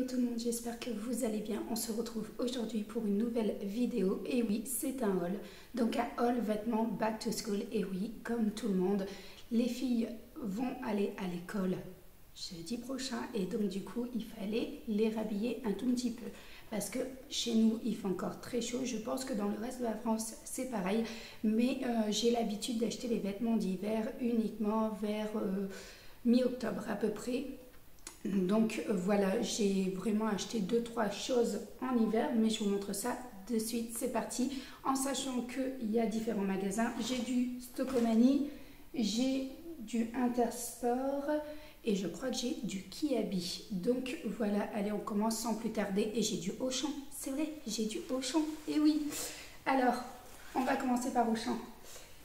tout le monde, j'espère que vous allez bien. On se retrouve aujourd'hui pour une nouvelle vidéo. Et oui, c'est un haul. Donc un haul vêtements back to school. Et oui, comme tout le monde, les filles vont aller à l'école jeudi prochain. Et donc du coup, il fallait les rhabiller un tout petit peu. Parce que chez nous, il fait encore très chaud. Je pense que dans le reste de la France, c'est pareil. Mais j'ai l'habitude d'acheter les vêtements d'hiver uniquement vers mi-octobre à peu près. Donc voilà, j'ai vraiment acheté 2-3 choses en hiver, mais je vous montre ça de suite. C'est parti, en sachant qu'il y a différents magasins. J'ai du Stocomanie, j'ai du Intersport et je crois que j'ai du Kiabi. Donc voilà, allez, on commence sans plus tarder. Et j'ai du Auchan, c'est vrai, j'ai du Auchan, et oui. Alors, on va commencer par Auchan.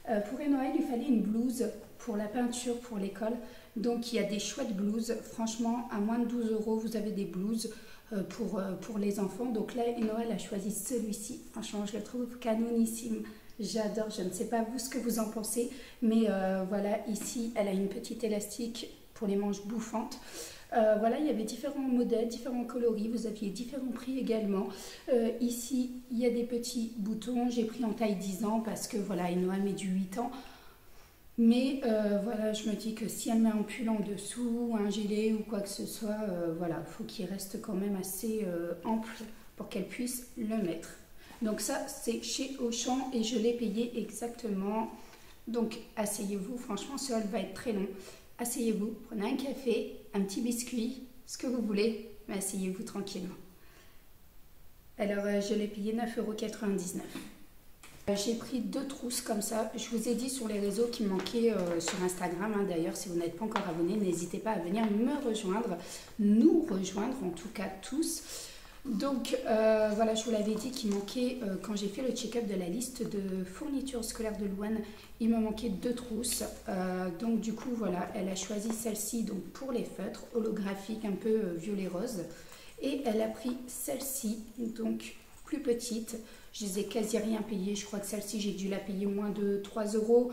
Pour Noël, il fallait une blouse pour la peinture pour l'école. Donc il y a des chouettes blouses, franchement à moins de 12 €, vous avez des blouses pour les enfants. Donc là, Noël a choisi celui-ci, franchement je le trouve canonissime, j'adore. Je ne sais pas vous ce que vous en pensez, mais voilà, ici elle a une petite élastique pour les manches bouffantes. Voilà, il y avait différents modèles, différents coloris, vous aviez différents prix également. Ici, il y a des petits boutons, j'ai pris en taille 10 ans parce que voilà, Noël met du 8 ans. Mais voilà, je me dis que si elle met un pull en dessous, un gilet ou quoi que ce soit, voilà, il faut qu'il reste quand même assez ample pour qu'elle puisse le mettre. Donc ça, c'est chez Auchan et je l'ai payé exactement. Donc asseyez-vous, franchement, ce haul va être très long. Asseyez-vous, prenez un café, un petit biscuit, ce que vous voulez, mais asseyez-vous tranquillement. Alors, je l'ai payé 9,99 €. J'ai pris 2 trousses comme ça. Je vous ai dit sur les réseaux qu'il me manquait sur Instagram. Hein. D'ailleurs, si vous n'êtes pas encore abonné, n'hésitez pas à venir me rejoindre, nous rejoindre en tout cas tous. Donc voilà, je vous l'avais dit qu'il manquait, quand j'ai fait le check-up de la liste de fournitures scolaires de Louane, il me manquait 2 trousses. Donc du coup, voilà, elle a choisi celle-ci donc pour les feutres, holographiques, un peu violet-rose. Et elle a pris celle-ci, donc plus petite. Je les ai quasi rien payées. Je crois que celle-ci, j'ai dû la payer moins de 3 €.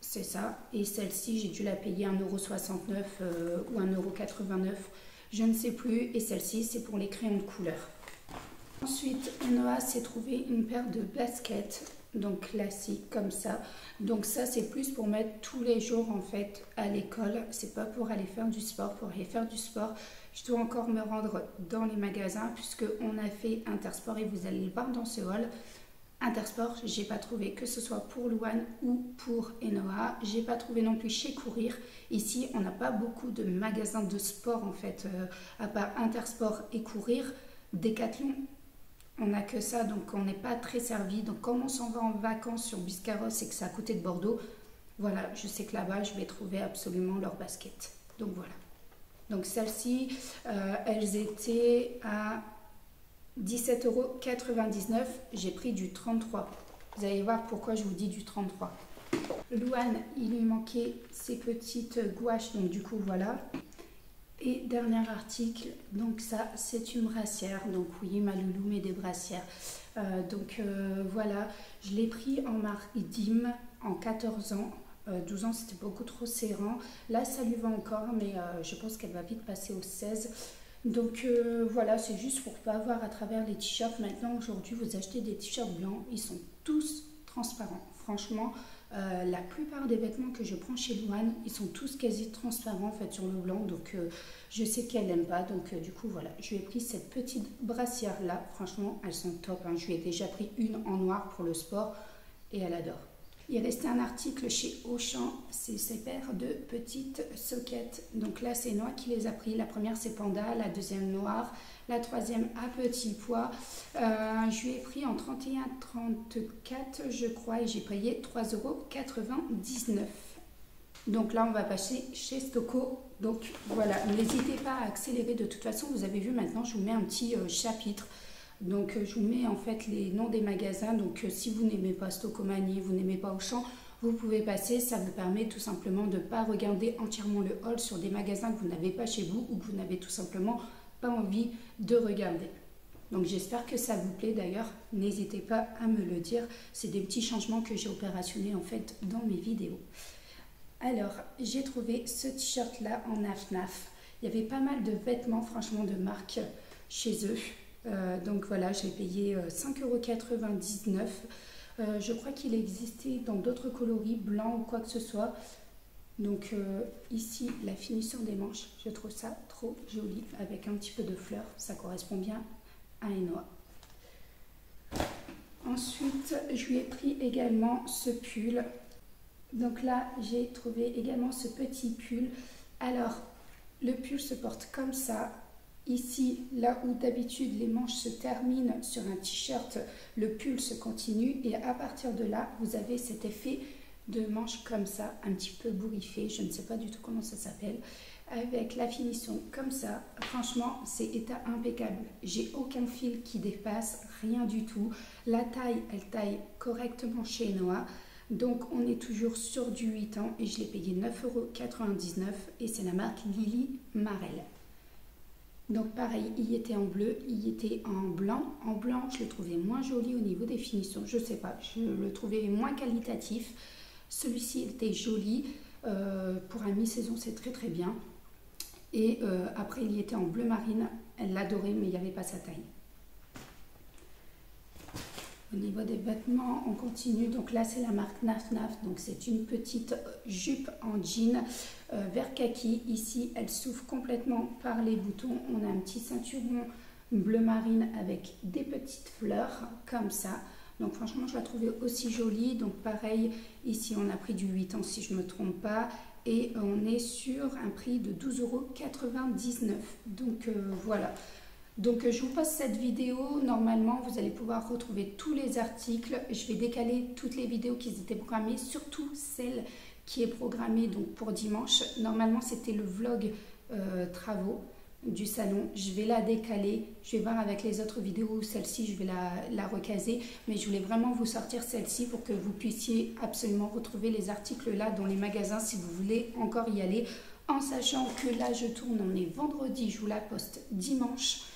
C'est ça. Et celle-ci, j'ai dû la payer 1,69 € ou 1,89 €. Je ne sais plus. Et celle-ci, c'est pour les crayons de couleur. Ensuite, Noah s'est trouvé une paire de baskets. Donc classique comme ça. Donc ça, c'est plus pour mettre tous les jours en fait à l'école. C'est pas pour aller faire du sport. Pour aller faire du sport, je dois encore me rendre dans les magasins puisque on a fait Intersport et vous allez le voir dans ce haul. Intersport, j'ai pas trouvé, que ce soit pour Louane ou pour Enoa. J'ai pas trouvé non plus chez Courir. Ici, on n'a pas beaucoup de magasins de sport en fait, à part Intersport et Courir. Decathlon, on n'a que ça, donc on n'est pas très servi. Donc comme on s'en va en vacances sur Biscarrosse et que c'est à côté de Bordeaux, voilà, je sais que là-bas, je vais trouver absolument leurs baskets. Donc voilà. Donc celles-ci, elles étaient à 17,99 €. J'ai pris du 33. Vous allez voir pourquoi je vous dis du 33. Louane, il lui manquait ces petites gouaches, donc du coup voilà. Et dernier article, donc ça c'est une brassière, donc oui ma loulou met des brassières. Voilà, je l'ai pris en marque DIM en 14 ans. 12 ans c'était beaucoup trop serrant. Là ça lui va encore, mais je pense qu'elle va vite passer au 16. Donc voilà, c'est juste pour pas voir à travers les t-shirts. Maintenant aujourd'hui vous achetez des t-shirts blancs, ils sont tous transparents. Franchement, la plupart des vêtements que je prends chez Louane, ils sont tous quasi transparents en fait sur le blanc. Donc je sais qu'elle n'aime pas. Donc du coup voilà, je lui ai pris cette petite brassière là. Franchement, elles sont top. Hein. Je lui ai déjà pris une en noir pour le sport et elle adore. Il restait un article chez Auchan, c'est ces paires de petites soquettes. Donc là, c'est Noah qui les a pris. La première, c'est Panda, la deuxième noire, la troisième à petit pois. Je lui ai pris en 31,34 je crois et j'ai payé 3,99 €. Donc là, on va passer chez Stoco. Donc voilà, n'hésitez pas à accélérer. De toute façon, vous avez vu maintenant, je vous mets un petit chapitre. Donc je vous mets en fait les noms des magasins. Donc si vous n'aimez pas Stocomanie, vous n'aimez pas Auchan, vous pouvez passer. Ça vous permet tout simplement de ne pas regarder entièrement le haul sur des magasins que vous n'avez pas chez vous ou que vous n'avez tout simplement pas envie de regarder. Donc j'espère que ça vous plaît. D'ailleurs, n'hésitez pas à me le dire. C'est des petits changements que j'ai opérationnés en fait dans mes vidéos. Alors, j'ai trouvé ce t-shirt là en naf-naf. Il y avait pas mal de vêtements, franchement, de marque chez eux. Donc voilà, je l'ai payé 5,99 €. Je crois qu'il existait dans d'autres coloris, blancs ou quoi que ce soit. Donc ici, la finition des manches, je trouve ça trop joli avec un petit peu de fleurs. Ça correspond bien à un noix. Ensuite, je lui ai pris également ce pull. Donc là, j'ai trouvé également ce petit pull. Alors, le pull se porte comme ça. Ici, là où d'habitude les manches se terminent sur un t-shirt, le pull se continue. Et à partir de là, vous avez cet effet de manches comme ça, un petit peu bourriffé. Je ne sais pas du tout comment ça s'appelle. Avec la finition comme ça, franchement, c'est état impeccable. J'ai aucun fil qui dépasse, rien du tout. La taille, elle taille correctement chez Noah. Donc, on est toujours sur du 8 ans et je l'ai payé 9,99 € et c'est la marque Lily Marel. Donc, pareil, il y était en bleu, il y était en blanc. En blanc, je le trouvais moins joli au niveau des finitions. Je sais pas, je le trouvais moins qualitatif. Celui-ci était joli. Pour un mi-saison, c'est très très bien. Et après, il y était en bleu marine. Elle l'adorait, mais il n'y avait pas sa taille. Au niveau des vêtements, on continue. Donc là, c'est la marque Naf Naf. Donc c'est une petite jupe en jean vert kaki. Ici, elle s'ouvre complètement par les boutons. On a un petit ceinturon bleu marine avec des petites fleurs comme ça. Donc franchement, je la trouvais aussi jolie. Donc pareil, ici, on a pris du 8 ans si je ne me trompe pas. Et on est sur un prix de 12,99 €. Donc voilà. Donc je vous poste cette vidéo. Normalement, vous allez pouvoir retrouver tous les articles. Je vais décaler toutes les vidéos qui étaient programmées, surtout celle qui est programmée donc pour dimanche. Normalement, c'était le vlog travaux du salon. Je vais la décaler. Je vais voir avec les autres vidéos. Celle-ci, je vais la recaser. Mais je voulais vraiment vous sortir celle-ci pour que vous puissiez absolument retrouver les articles là dans les magasins si vous voulez encore y aller. En sachant que là, je tourne, on est vendredi, je vous la poste dimanche.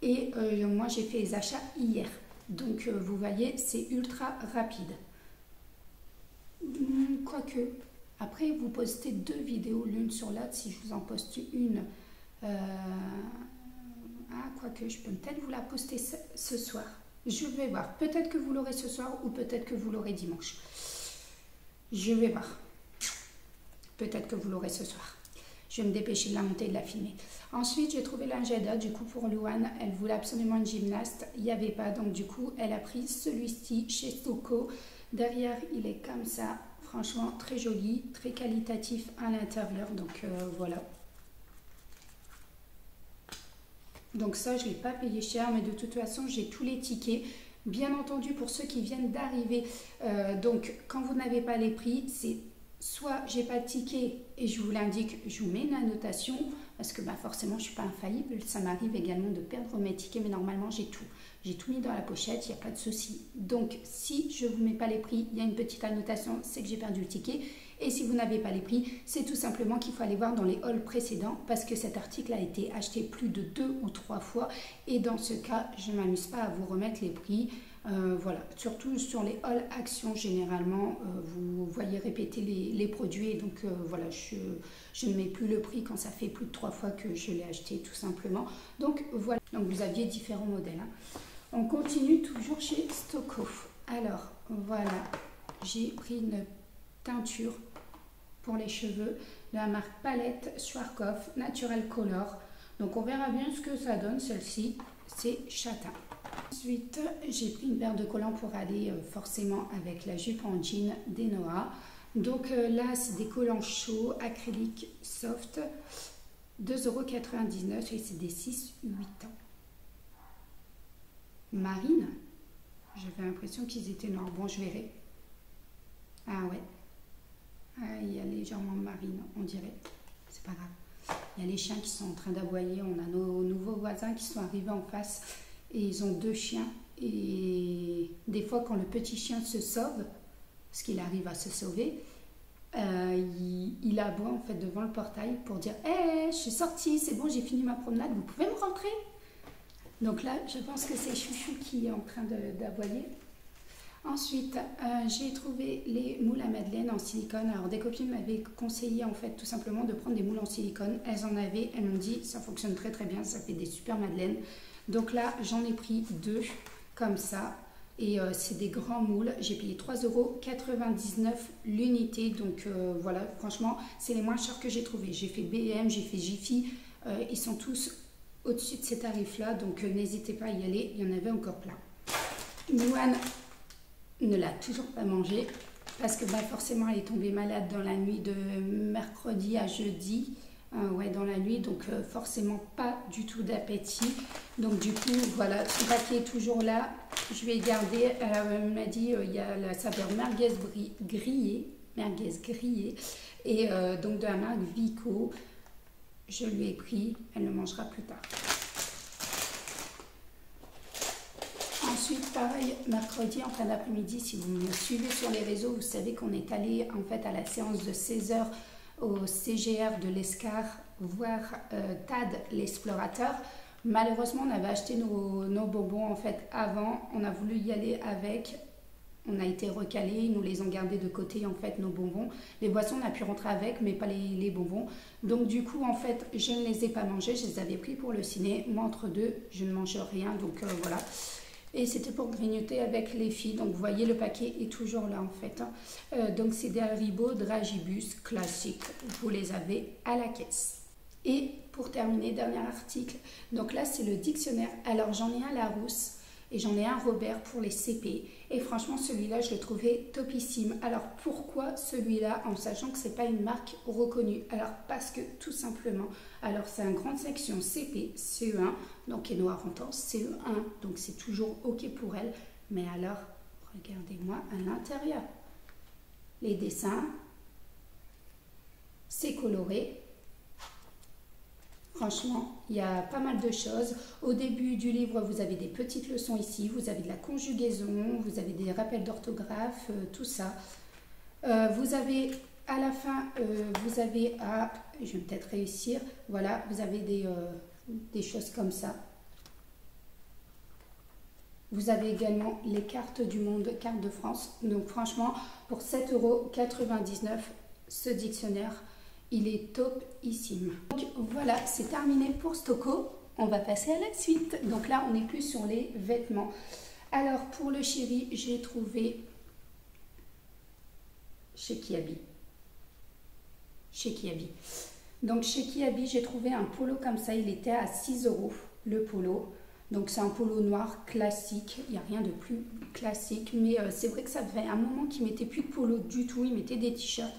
Et moi, j'ai fait les achats hier. Donc, vous voyez, c'est ultra rapide. Quoique, après, vous postez 2 vidéos l'une sur l'autre. Si je vous en poste une... quoique, je peux peut-être vous la poster ce soir. Je vais voir. Peut-être que vous l'aurez ce soir ou peut-être que vous l'aurez dimanche. Je vais voir. Peut-être que vous l'aurez ce soir. Je vais me dépêcher de la monter et de la filmer. Ensuite, j'ai trouvé l'Angeda, du coup, pour Louane. Elle voulait absolument une gymnaste. Il n'y avait pas, donc du coup, elle a pris celui-ci chez Soko. Derrière, il est comme ça. Franchement, très joli, très qualitatif à l'intérieur. Donc, voilà. Donc ça, je ne l'ai pas payé cher, mais de toute façon, j'ai tous les tickets. Bien entendu, pour ceux qui viennent d'arriver, donc quand vous n'avez pas les prix, c'est soit j'ai pas de ticket et je vous l'indique, je vous mets une annotation, parce que forcément, je ne suis pas infaillible. Ça m'arrive également de perdre mes tickets, mais normalement, j'ai tout. J'ai tout mis dans la pochette, il n'y a pas de souci. Donc, si je ne vous mets pas les prix, il y a une petite annotation, c'est que j'ai perdu le ticket. Et si vous n'avez pas les prix, c'est tout simplement qu'il faut aller voir dans les hauls précédents parce que cet article a été acheté plus de 2 ou 3 fois. Et dans ce cas, je ne m'amuse pas à vous remettre les prix. Voilà, surtout sur les hauls actions, généralement, vous voyez répéter les produits. Et donc, voilà, je ne mets plus le prix quand ça fait plus de 3 fois que je l'ai acheté, tout simplement. Donc, voilà. Donc, vous aviez différents modèles. Hein. On continue toujours chez Stoko. Alors, voilà, j'ai pris une teinture pour les cheveux de la marque Palette Schwarzkopf Natural Color. Donc, on verra bien ce que ça donne. Celle-ci, c'est châtain. Ensuite, j'ai pris une paire de collants pour aller forcément avec la jupe en jean d'Enoa. Donc là, c'est des collants chauds, acryliques, soft, 2,99 € et c'est des 6-8 ans. Marine, j'avais l'impression qu'ils étaient noirs. Bon, je verrai. Ah ouais. Ah, il y a légèrement marine, on dirait. C'est pas grave. Il y a les chiens qui sont en train d'aboyer. On a nos nouveaux voisins qui sont arrivés en face. Et ils ont 2 chiens. Et des fois, quand le petit chien se sauve, parce qu'il arrive à se sauver, il aboie en fait devant le portail pour dire « Hey, je suis sortie, c'est bon, j'ai fini ma promenade, vous pouvez me rentrer ?» Donc là, je pense que c'est Chouchou qui est en train d'aboyer. Ensuite, j'ai trouvé les moules à madeleine en silicone. Alors des copines m'avaient conseillé en fait tout simplement de prendre des moules en silicone. Elles en avaient, elles m'ont dit ça fonctionne très très bien, ça fait des super madeleines. Donc là j'en ai pris 2 comme ça. Et c'est des grands moules. J'ai payé 3,99 € l'unité. Donc voilà, franchement c'est les moins chers que j'ai trouvé. J'ai fait B&M, j'ai fait Jiffy. Ils sont tous au-dessus de ces tarifs là. Donc n'hésitez pas à y aller, il y en avait encore plein. Louane ne l'a toujours pas mangé parce que bah, forcément elle est tombée malade dans la nuit de mercredi à jeudi, ouais, dans la nuit, donc forcément pas du tout d'appétit. Donc du coup voilà, son paquet est toujours là, je vais garder. Elle m'a dit il y a la saveur merguez grillée et donc de la marque Vico. Je lui ai pris, elle le mangera plus tard. Ensuite, pareil, mercredi en fin d'après-midi, si vous me suivez sur les réseaux, vous savez qu'on est allé en fait à la séance de 16 h au CGR de l'Escar voir Tad l'explorateur. Malheureusement, on avait acheté nos bonbons en fait avant, on a voulu y aller avec, on a été recalés, ils nous les ont gardés de côté en fait nos bonbons. Les boissons, on a pu rentrer avec, mais pas les bonbons. Donc du coup, en fait, je ne les ai pas mangés, je les avais pris pour le ciné. Moi, entre deux, je ne mange rien, donc voilà. Et c'était pour grignoter avec les filles. Donc vous voyez, le paquet est toujours là en fait. Donc c'est des Haribo Dragibus classiques. Vous les avez à la caisse. Et pour terminer, dernier article. Donc là, c'est le dictionnaire. Alors j'en ai un Larousse et j'en ai un Robert pour les CP. Et franchement, celui-là, je le trouvais topissime. Alors pourquoi celui-là, en sachant que ce n'est pas une marque reconnue? Alors parce que tout simplement, alors c'est une grande section CP, CE1, donc qui est noir en temps, CE1, donc c'est toujours OK pour elle. Mais alors, regardez-moi à l'intérieur. Les dessins, c'est coloré. Franchement, il y a pas mal de choses. Au début du livre, vous avez des petites leçons ici, vous avez de la conjugaison, vous avez des rappels d'orthographe, tout ça. Vous avez à la fin, vous avez je vais peut-être réussir, voilà, vous avez des choses comme ça. Vous avez également les cartes du monde, cartes de France. Donc franchement, pour 7,99 €, ce dictionnaire, il est topissime. Donc voilà, c'est terminé pour Stocco. On va passer à la suite. Donc là, on n'est plus sur les vêtements. Alors pour le chéri, j'ai trouvé chez Kiabi. Donc chez Kiabi, j'ai trouvé un polo comme ça. Il était à 6 € le polo. Donc c'est un polo noir classique, il n'y a rien de plus classique. Mais c'est vrai que ça fait un moment qu'il ne mettait plus de polo du tout, il mettait des t-shirts.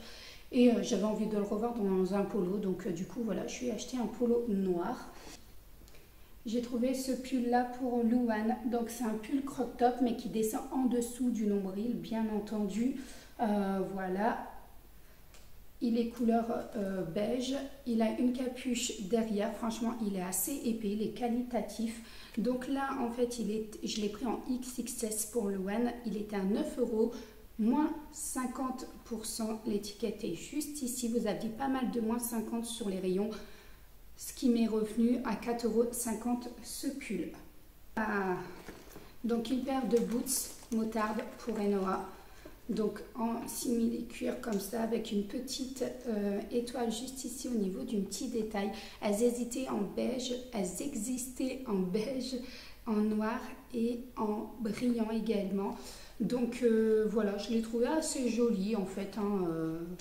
Et j'avais envie de le revoir dans un polo, donc du coup voilà, je lui ai acheté un polo noir. J'ai trouvé ce pull là pour Louane, donc c'est un pull crop top mais qui descend en dessous du nombril, bien entendu. Voilà, il est couleur beige, il a une capuche derrière, franchement il est assez épais, il est qualitatif. Donc là en fait je l'ai pris en XXS pour Louane, il était à 9 €. Moins 50%, l'étiquette est juste ici, vous aviez pas mal de moins 50 sur les rayons, ce qui m'est revenu à 4,50 € ce pull. Donc une paire de boots moutarde pour Enoa, donc en simili-cuir comme ça, avec une petite étoile juste ici au niveau d'un petit détail. Elles existaient en beige, en noir et en brillant également. Donc voilà, je l'ai trouvé assez joli en fait,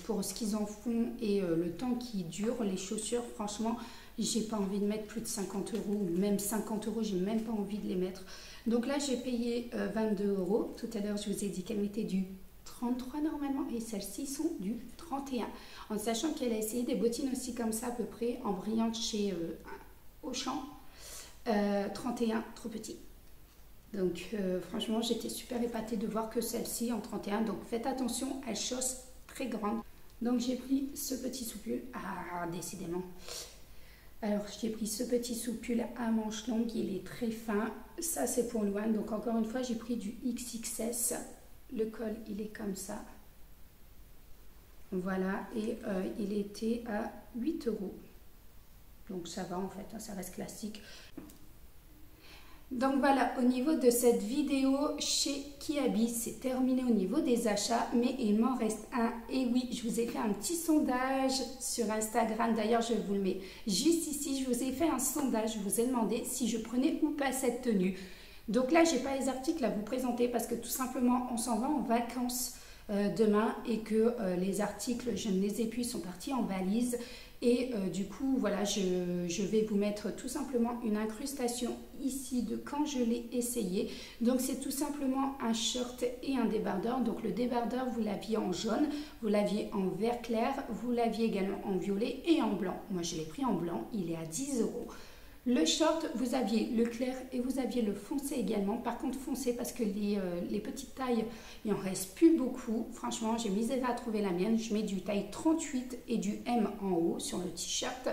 pour ce qu'ils en font et le temps qui dure. Les chaussures, franchement, j'ai pas envie de mettre plus de 50 €, ou même 50 €, j'ai même pas envie de les mettre. Donc là, j'ai payé 22 €. Tout à l'heure, je vous ai dit qu'elles mettaient du 33 normalement, et celles-ci sont du 31. En sachant qu'elle a essayé des bottines aussi comme ça à peu près, en brillante chez Auchan. 31, trop petit. Donc franchement, j'étais super épatée de voir que celle-ci en 31. Donc faites attention, elle chausse très grande. Donc j'ai pris ce petit sous-pull. Ah, décidément. Alors j'ai pris ce petit sous-pull à manches longues. Il est très fin. Ça c'est pour Louane. Donc encore une fois, j'ai pris du XXS. Le col, il est comme ça. Voilà. Et il était à 8 €. Donc ça va en fait, ça reste classique. Donc voilà, au niveau de cette vidéo chez Kiabi, c'est terminé au niveau des achats, mais il m'en reste un. Et oui, je vous ai fait un petit sondage sur Instagram. D'ailleurs, je vous le mets juste ici. Je vous ai fait un sondage. Je vous ai demandé si je prenais ou pas cette tenue. Donc là, j'ai pas les articles à vous présenter parce que tout simplement, on s'en va en vacances demain et que les articles, je ne les ai plus, ils sont partis en valise. Et du coup, voilà, je vais vous mettre tout simplement une incrustation ici de quand je l'ai essayé. Donc, c'est tout simplement un short et un débardeur. Donc, le débardeur, vous l'aviez en jaune, vous l'aviez en vert clair, vous l'aviez également en violet et en blanc. Moi, je l'ai pris en blanc, il est à 10 €. Le short, vous aviez le clair et vous aviez le foncé également. Par contre, foncé parce que les petites tailles, il n'en reste plus beaucoup. Franchement, j'ai misé à trouver la mienne. Je mets du taille 38 et du M en haut sur le t-shirt.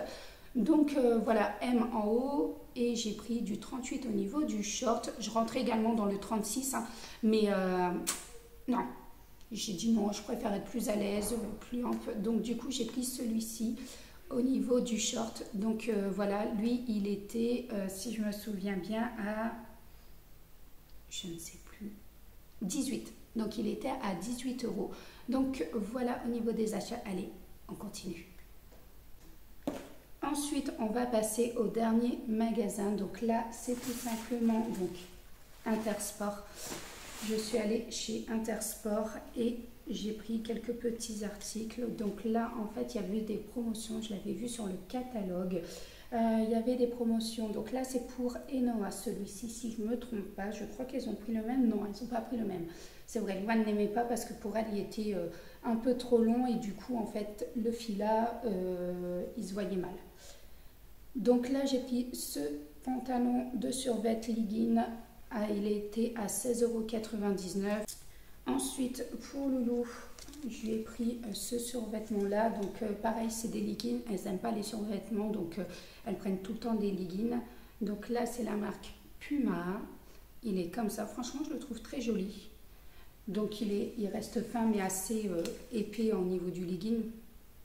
Donc voilà, M en haut et j'ai pris du 38 au niveau du short. Je rentrais également dans le 36, hein, mais non. J'ai dit non, je préfère être plus à l'aise, plus ample. Donc du coup, j'ai pris celui-ci au niveau du short. Donc voilà, lui il était, si je me souviens bien, à, je ne sais plus, 18. Donc il était à 18 €. Donc voilà au niveau des achats. Allez, on continue. Ensuite, on va passer au dernier magasin. Donc là, c'est tout simplement donc Intersport. Je suis allée chez Intersport et j'ai pris quelques petits articles. Donc là, en fait, il y avait des promotions. Je l'avais vu sur le catalogue. Il y avait des promotions. Donc là, c'est pour Enoa, celui-ci, si je ne me trompe pas. Je crois qu'ils ont pris le même. Non, ils n'ont pas pris le même. C'est vrai, Luan n'aimait pas parce que pour elle, il était un peu trop long. Et du coup, en fait, le filat, il se voyait mal. Donc là, j'ai pris ce pantalon de survêt legging. Il était à 16,99 €. Ensuite, pour Loulou, je lui ai pris ce survêtement-là. Donc, pareil, c'est des leggings. Elles n'aiment pas les survêtements, donc elles prennent tout le temps des leggings. Donc là, c'est la marque Puma. Il est comme ça. Franchement, je le trouve très joli. Donc, il reste fin, mais assez épais au niveau du legging.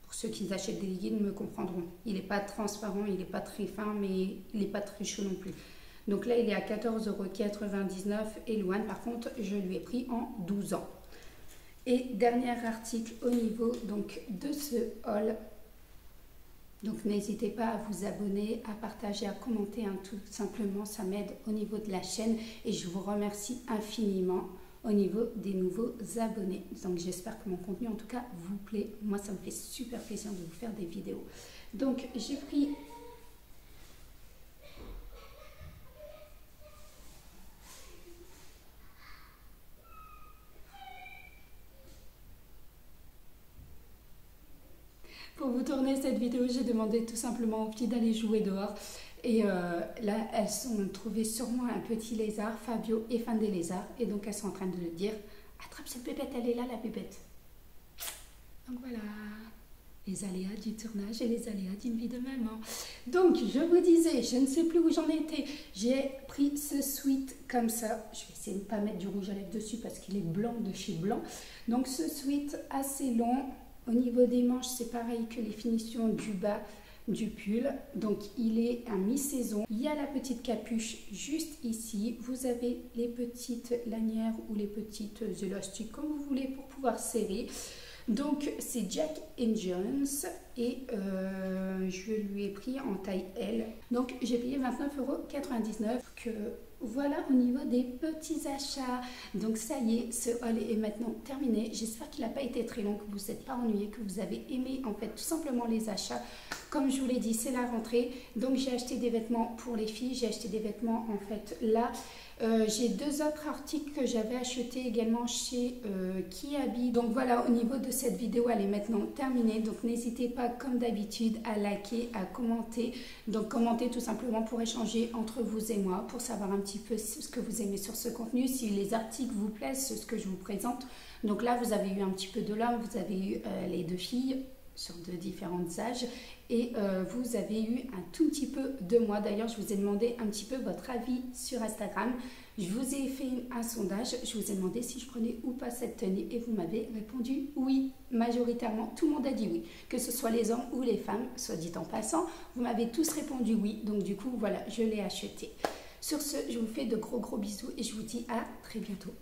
Pour ceux qui achètent des leggings me comprendront. Il n'est pas transparent, il n'est pas très fin, mais il n'est pas très chaud non plus. Donc là, il est à 14,99 € et Luan, par contre, je lui ai pris en 12 ans. Et dernier article au niveau donc, de ce haul. Donc n'hésitez pas à vous abonner, à partager, à commenter, hein, tout simplement, ça m'aide au niveau de la chaîne et je vous remercie infiniment au niveau des nouveaux abonnés. Donc j'espère que mon contenu en tout cas vous plaît. Moi, ça me fait super plaisir de vous faire des vidéos. Donc j'ai pris... Pour vous tourner cette vidéo, j'ai demandé tout simplement aux filles d'aller jouer dehors. Et là, elles sont trouvées sur moi un petit lézard. Fabio est fan des lézards. Et donc, elles sont en train de le dire. Attrape cette bébête, elle est là, la bébête. Donc voilà, les aléas du tournage et les aléas d'une vie de maman. Donc, je vous disais, je ne sais plus où j'en étais. J'ai pris ce sweat comme ça. Je vais essayer de ne pas mettre du rouge à lèvres dessus parce qu'il est blanc de chez Blanc. Donc, ce sweat assez long. Au niveau des manches, c'est pareil que les finitions du bas du pull. Donc, il est à mi-saison. Il y a la petite capuche juste ici. Vous avez les petites lanières ou les petites élastiques, comme vous voulez, pour pouvoir serrer. Donc, c'est Jack & Jones et je lui ai pris en taille L. Donc, j'ai payé 29,99 €. Voilà au niveau des petits achats. Donc ça y est, ce haul est maintenant terminé. J'espère qu'il n'a pas été très long, que vous ne vous êtes pas ennuyés, que vous avez aimé en fait tout simplement les achats. Comme je vous l'ai dit, c'est la rentrée. Donc j'ai acheté des vêtements pour les filles. J'ai acheté des vêtements en fait là. J'ai deux autres articles que j'avais achetés également chez Kiabi. Donc voilà, au niveau de cette vidéo, elle est maintenant terminée. Donc n'hésitez pas, comme d'habitude, à liker, à commenter. Donc commentez tout simplement pour échanger entre vous et moi, pour savoir un petit peu ce que vous aimez sur ce contenu, si les articles vous plaisent, ce que je vous présente. Donc là, vous avez eu un petit peu de l'homme, vous avez eu les deux filles sur de différents âges et vous avez eu un tout petit peu de moi. D'ailleurs, je vous ai demandé un petit peu votre avis sur Instagram. Je vous ai fait un sondage, je vous ai demandé si je prenais ou pas cette tenue et vous m'avez répondu oui. Majoritairement, tout le monde a dit oui, que ce soit les hommes ou les femmes, soit dit en passant, vous m'avez tous répondu oui. Donc du coup, voilà, je l'ai acheté. Sur ce, je vous fais de gros bisous et je vous dis à très bientôt.